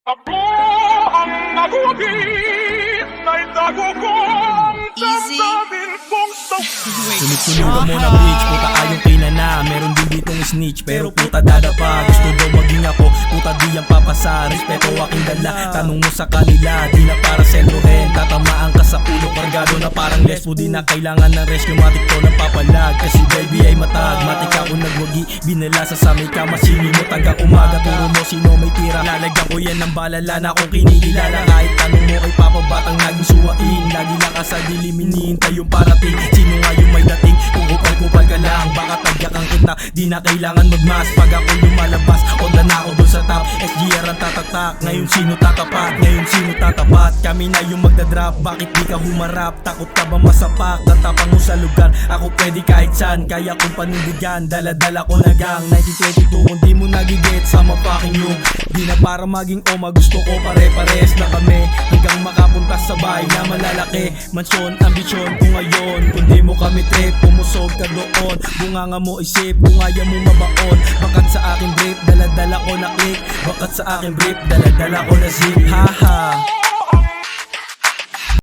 Ako ang nagugi na itago kong sasabihin kong Sunod-sunod ka muna bitch, puta ayong kinana. Meron din ditong snitch, pero puta dadapa. Gusto daw maging ako, puta di yan papasa. Respeto aking dala, tanong mo sa kanila. Di na para sentrohen, tatamaan ka sa ulo. Kargado na parang lesbo, di na kailangan ng rescue. Matik to ng papalag, kasi baby ay matag. Matik ako nagwagi, binala sa samay ka. Masinimot hanggang umaga, turo mo sino may tira. Lalagyan ko yan ng balala na kung kinikilala. Kahit tanong mo ay papabatang naging suwain. Lagi lang ka sa dilim, hinihintay yung parating. Sino nga yung may dating, kung kupal-kupal ka lang. Baka tagyakan kita, di na kailangan magmas. Pag ako lumalabas, onda na ako dun sa top. SGR ang tatatak, ngayon sino tatapat? Ngayon sino tatapat? Kami na yung magdadrop, bakit di ka humarap? Takot ka ba masapak? Tatapang mo sa lugar, ako pwede kahit saan. Kaya kong panindigan, dala-dala ko na gang 1922, kung di mo nagigit, sama fucking you. Di na para maging oma, gusto ko pare-pares na kami. Hanggang makapunta sa bahay na malalaki. Mansyon, ambisyon ko ngayon. Kung di mo kami trip, pumusog ka doon. Bunganga mo isip, kung ayaw mo mabaon. Bakat sa aking brief, dala-dala ko na click. Bakat sa aking brief, dala-dala ko na zip. Haha.